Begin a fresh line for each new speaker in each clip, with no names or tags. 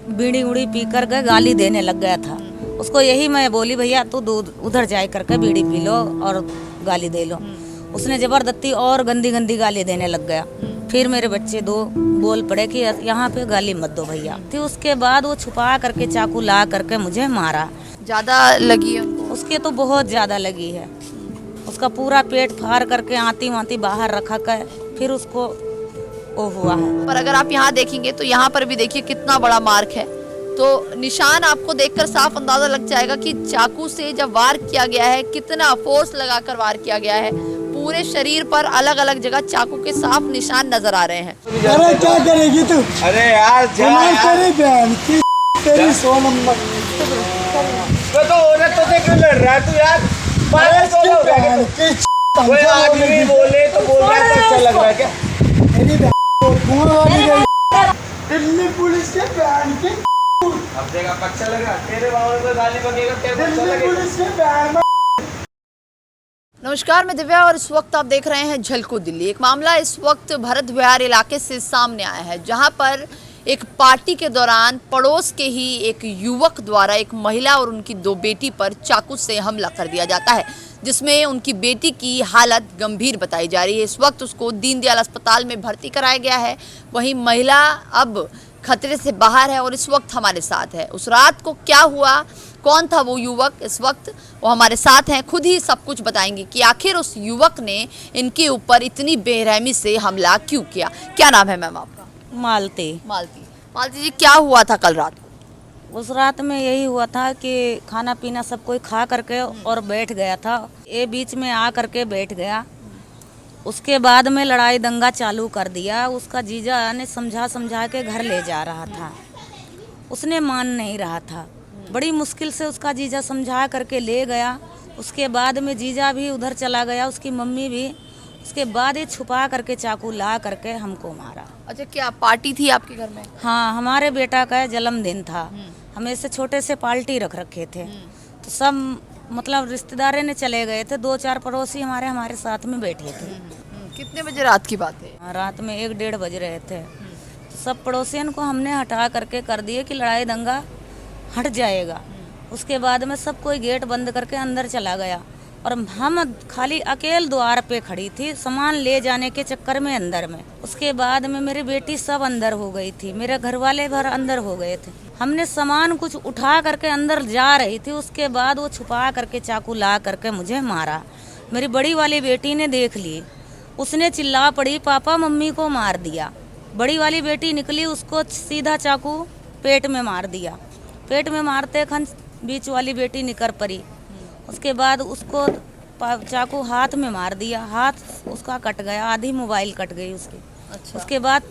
बीड़ी उड़ी पी कर के गाली देने लग गया था। उसको यही मैं बोली, भैया तू उधर जाए करके बीड़ी पी लो और गाली दे लो। उसने जबरदस्ती और गंदी गंदी गाली देने लग गया। फिर मेरे बच्चे दो बोल पड़े कि यहाँ पे गाली मत दो भैया। फिर उसके बाद वो छुपा करके चाकू ला करके मुझे मारा।
ज्यादा लगी है उनको?
उसके तो बहुत ज्यादा लगी है। उसका पूरा पेट फाड़ करके आती वाती बाहर रखा कर फिर उसको वो हुआ है।
पर अगर आप यहाँ देखेंगे तो यहाँ पर भी देखिए कितना बड़ा मार्क है। तो निशान आपको देखकर साफ अंदाजा लग जाएगा कि चाकू से जब वार किया गया है, कितना फोर्स लगाकर वार किया गया है। पूरे शरीर पर अलग अलग जगह चाकू के साफ निशान नजर आ रहे हैं।
अरे क्या करेगी तू? अरे यार तेरी बहन की तेरी 100 नंबर
तो औरत तो देख लड़ रहा है तू यार। कोई आदमी बोले तो बोल रहा है तो अच्छा लग रहा है क्या?
मेरी बहन को धुआं वाली गई दिल्ली पुलिस के बहन की।
अब देखा अच्छा लग रहा है तेरे बाबू को गाली बकेगा तेरे को अच्छा
दिल्ली
लगेगा।
पुलिस के बहन।
नमस्कार, मैं दिव्या और इस वक्त आप देख रहे हैं झलको दिल्ली। एक मामला इस वक्त भरत विहार इलाके से सामने आया है, जहां पर एक पार्टी के दौरान पड़ोस के ही एक युवक द्वारा एक महिला और उनकी 2 बेटी पर चाकू से हमला कर दिया जाता है, जिसमें उनकी बेटी की हालत गंभीर बताई जा रही है। इस वक्त उसको दीनदयाल अस्पताल में भर्ती कराया गया है। वहीं महिला अब खतरे से बाहर है और इस वक्त हमारे साथ है। उस रात को क्या हुआ, कौन था वो युवक, इस वक्त वो हमारे साथ हैं, खुद ही सब कुछ बताएंगे कि आखिर उस युवक ने इनके ऊपर इतनी बेरहमी से हमला क्यों किया। क्या नाम है मैम आपका?
मालती।
मालती जी, क्या हुआ था कल रात को?
उस रात में यही हुआ था कि खाना पीना सब कोई खा करके और बैठ गया था। ये बीच में आ करके बैठ गया। उसके बाद में लड़ाई दंगा चालू कर दिया। उसका जीजा ने समझा समझा के घर ले जा रहा था, उसने मान नहीं रहा था। बड़ी मुश्किल से उसका जीजा समझा करके ले गया। उसके बाद में जीजा भी उधर चला गया, उसकी मम्मी भी। उसके बाद ये छुपा करके चाकू ला करके हमको मारा।
अच्छा, क्या पार्टी थी आपके घर में?
हाँ, हमारे बेटा का जन्मदिन था। हम ऐसे छोटे से पार्टी रख रखे थे, तो सब मतलब रिश्तेदारे ने चले गए थे। 2-4 पड़ोसी हमारे साथ में बैठे थे।
कितने बजे रात की बात है?
रात में 1-1:30 बज रहे थे। तो सब पड़ोसियों को हमने हटा करके कर दिए कि लड़ाई दंगा हट जाएगा। उसके बाद में सब कोई गेट बंद करके अंदर चला गया और हम खाली अकेले द्वार पे खड़ी थी, सामान ले जाने के चक्कर में अंदर में। उसके बाद में मेरी बेटी सब अंदर हो गई थी, मेरे घर वाले भर अंदर हो गए थे। हमने सामान कुछ उठा करके अंदर जा रही थी, उसके बाद वो छुपा करके चाकू ला करके मुझे मारा। मेरी बड़ी वाली बेटी ने देख ली, उसने चिल्ला पड़ी, पापा मम्मी को मार दिया। बड़ी वाली बेटी निकली, उसको सीधा चाकू पेट में मार दिया। पेट में मारते खन बीच वाली बेटी निकर पड़ी। उसके बाद उसको चाकू हाथ में मार दिया, हाथ उसका कट गया, आधी मोबाइल कट गई उसकी। अच्छा। उसके बाद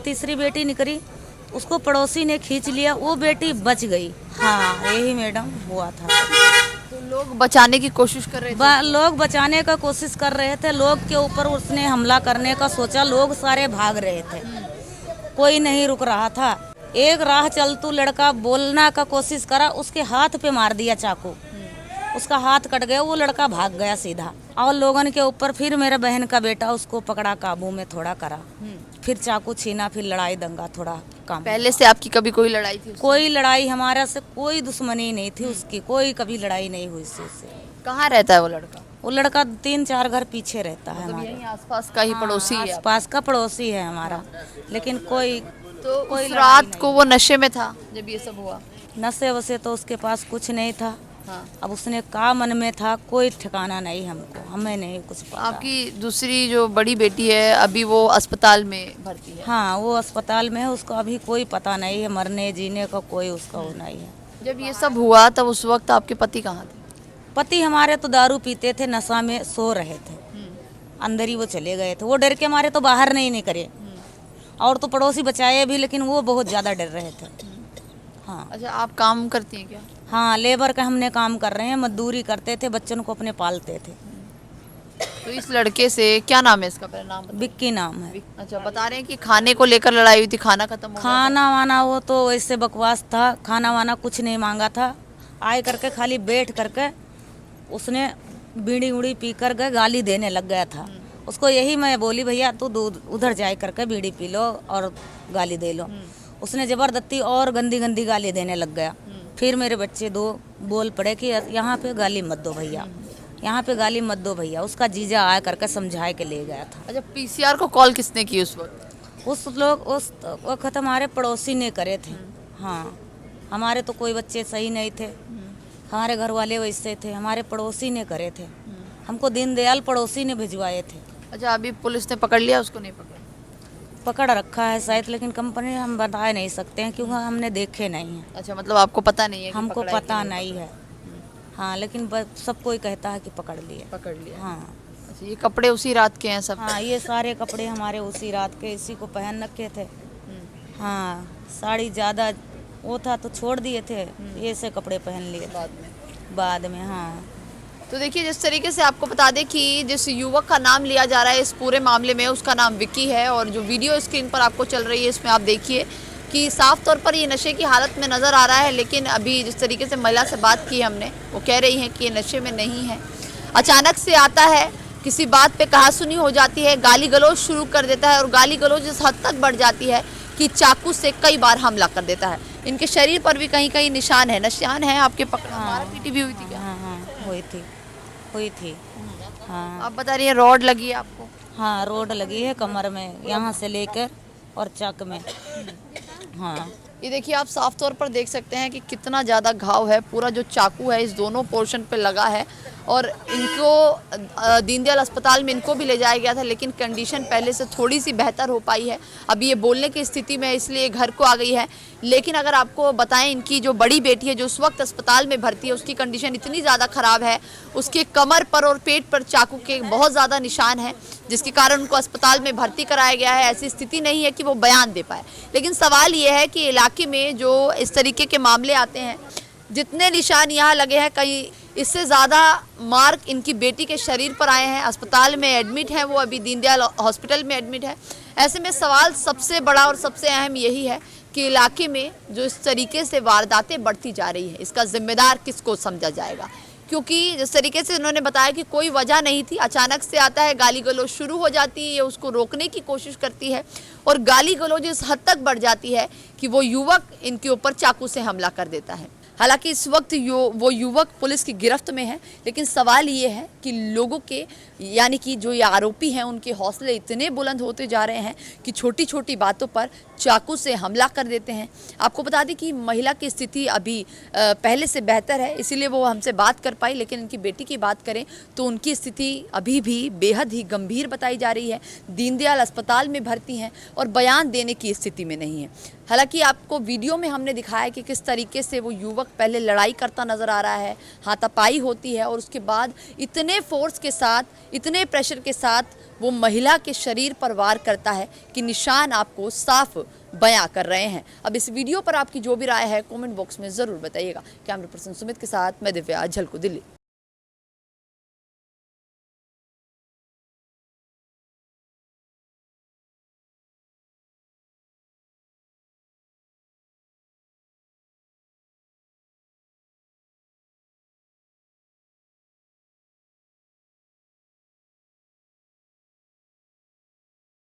तीसरी बेटी निकली, उसको पड़ोसी ने खींच लिया, वो बेटी बच गई। हाँ, यही मैडम हुआ था।
तो लोग बचाने की कोशिश कर रहे थे?
लोग बचाने का कोशिश कर रहे थे। लोग के ऊपर उसने हमला करने का सोचा, लोग सारे भाग रहे थे, कोई नहीं रुक रहा था। एक राह चलतू लड़का बोलना का कोशिश करा, उसके हाथ पे मार दिया चाकू, उसका हाथ कट गया, वो लड़का भाग गया सीधा। और लोगन के ऊपर फिर मेरा बहन का बेटा उसको पकड़ा, काबू में थोड़ा करा, फिर चाकू छीना, फिर लड़ाई दंगा थोड़ा कम।
पहले से आपकी कभी कोई लड़ाई थी उससे?
कोई लड़ाई हमारा से कोई दुश्मनी नहीं थी उसकी, कोई कभी लड़ाई नहीं हुई उससे।
कहाँ रहता है वो लड़का?
वो लड़का 3-4 घर पीछे रहता है
मतलब
हमारे।
यहीं आसपास का ही पड़ोसी है?
आसपास का पड़ोसी है हमारा, लेकिन कोई
उस रात को वो नशे में था जब ये सब हुआ?
नशे वसे तो उसके पास कुछ नहीं था।
हाँ।
अब उसने का मन में था कोई ठिकाना नहीं हमको, हमें नहीं कुछ पता।
आपकी दूसरी जो बड़ी बेटी है अभी वो अस्पताल में भर्ती है?
हाँ, वो अस्पताल में है, उसको अभी कोई पता नहीं है, मरने जीने का कोई उसका वो नहीं है।
जब ये सब हुआ तब उस वक्त आपके पति कहाँ थे?
पति हमारे तो दारू पीते थे, नशा में सो रहे थे, अंदर ही वो चले गए थे। वो डर के मारे तो बाहर नहीं निकले, और तो पड़ोसी बचाए भी, लेकिन वो बहुत ज़्यादा डर रहे थे। हाँ।
अच्छा, आप काम करती हैं क्या?
हाँ, लेबर का हमने काम कर रहे हैं, मजदूरी करते थे, बच्चों को अपने पालते थे।
तो इस लड़के से, क्या नाम है इसका, पहले नाम बताइए।
विक्की नाम है।
अच्छा, बता रहे हैं कि खाने को लेकर लड़ाई हुई थी, खाना खत्म हो गया था?
खाना वाना वो तो ऐसे बकवास था, खाना वाना कुछ नहीं मांगा था। आए करके खाली बैठ करके उसने बीड़ी उड़ी पी कर के गाली देने लग गया था। उसको यही मैं बोली, भैया तू उधर जाए करके बीड़ी पी लो और गाली दे लो। उसने जबरदस्ती और गंदी गंदी गाली देने लग गया। फिर मेरे बच्चे 2 बोल पड़े कि यहाँ पे गाली मत दो भैया, यहाँ पे गाली मत दो भैया। उसका जीजा आ करके समझा के ले गया था।
अच्छा, पीसीआर को कॉल किसने की उस वक्त?
उस वक्त हमारे पड़ोसी ने करे थे। हाँ, हमारे तो कोई बच्चे सही नहीं थे, हमारे घर वाले वैसे थे, हमारे पड़ोसी ने करे थे। हमको दीनदयाल पड़ोसी ने भिजवाए थे।
अच्छा, अभी पुलिस ने पकड़ लिया, उसको नहीं पकड़ा?
पकड़ रखा है शायद, लेकिन कंपनी हम बता नहीं सकते हैं क्योंकि हमने देखे नहीं हैं।
अच्छा, मतलब आपको पता नहीं है कि
हमको
पकड़ा है कि
पता
नहीं
नहीं है। हाँ, लेकिन सब कोई कहता है कि पकड़ लिए।
पकड़ लिया।
हाँ
अच्छा, ये कपड़े उसी रात के हैं सब?
हाँ, ये सारे कपड़े हमारे उसी रात के इसी को पहन रखे थे। हाँ, साड़ी ज़्यादा वो था तो छोड़ दिए थे, ये से कपड़े पहन लिए बाद में। हाँ,
तो देखिए, जिस तरीके से आपको बता दें कि जिस युवक का नाम लिया जा रहा है इस पूरे मामले में, उसका नाम विक्की है। और जो वीडियो स्क्रीन पर आपको चल रही है इसमें आप देखिए कि साफ तौर पर ये नशे की हालत में नज़र आ रहा है। लेकिन अभी जिस तरीके से महिला से बात की हमने, वो कह रही हैं कि ये नशे में नहीं है। अचानक से आता है, किसी बात पे कहासुनी हो जाती है, गाली गलौज शुरू कर देता है और गाली गलौज इस हद तक बढ़ जाती है कि चाकू से कई बार हमला कर देता है। इनके शरीर पर भी कहीं कहीं निशान है आपके पकड़ा? मारा पीटी भी हुई थी क्या?
हाँ हाँ, हुई थी। हाँ
आप बता रही हैं रॉड लगी है आपको?
हाँ, रोड लगी है कमर में, यहाँ से लेकर और चक में। हाँ,
ये देखिए, आप साफ तौर पर देख सकते हैं कि कितना ज़्यादा घाव है। पूरा जो चाकू है इस दोनों पोर्शन पे लगा है और इनको दीनदयाल अस्पताल में इनको भी ले जाया गया था, लेकिन कंडीशन पहले से थोड़ी सी बेहतर हो पाई है। अभी ये बोलने की स्थिति में इसलिए घर को आ गई है। लेकिन अगर आपको बताएं, इनकी जो बड़ी बेटी है जो उस वक्त अस्पताल में भर्ती है, उसकी कंडीशन इतनी ज़्यादा ख़राब है, उसके कमर पर और पेट पर चाकू के बहुत ज़्यादा निशान हैं, जिसके कारण उनको अस्पताल में भर्ती कराया गया है। ऐसी स्थिति नहीं है कि वो बयान दे पाए। लेकिन सवाल ये है कि इलाके में जो इस तरीके के मामले आते हैं, जितने निशान यहाँ लगे हैं, कहीं इससे ज़्यादा मार्क इनकी बेटी के शरीर पर आए हैं। अस्पताल में एडमिट है वो, अभी दीनदयाल हॉस्पिटल में एडमिट है। ऐसे में सवाल सबसे बड़ा और सबसे अहम यही है कि इलाके में जो इस तरीके से वारदातें बढ़ती जा रही हैं, इसका जिम्मेदार किसको समझा जाएगा? क्योंकि जिस तरीके से उन्होंने बताया कि कोई वजह नहीं थी, अचानक से आता है, गाली गलौज शुरू हो जाती है, ये उसको रोकने की कोशिश करती है और गाली गलौज इस हद तक बढ़ जाती है कि वो युवक इनके ऊपर चाकू से हमला कर देता है। हालांकि इस वक्त वो युवक पुलिस की गिरफ्त में है, लेकिन सवाल ये है कि लोगों के, यानी कि जो ये आरोपी हैं, उनके हौसले इतने बुलंद होते जा रहे हैं कि छोटी छोटी बातों पर चाकू से हमला कर देते हैं। आपको बता दें कि महिला की स्थिति अभी पहले से बेहतर है, इसीलिए वो हमसे बात कर पाई। लेकिन इनकी बेटी की बात करें तो उनकी स्थिति अभी भी बेहद ही गंभीर बताई जा रही है। दीनदयाल अस्पताल में भर्ती हैं और बयान देने की स्थिति में नहीं है। हालांकि आपको वीडियो में हमने दिखाया कि किस तरीके से वो युवक पहले लड़ाई करता नज़र आ रहा है, हाथापाई होती है और उसके बाद इतने फोर्स के साथ, इतने प्रेशर के साथ वो महिला के शरीर पर वार करता है कि निशान आपको साफ बयां कर रहे हैं। अब इस वीडियो पर आपकी जो भी राय है कमेंट बॉक्स में ज़रूर बताइएगा। कैमरा पर्सन सुमित के साथ मैं दिव्या, झलको दिल्ली।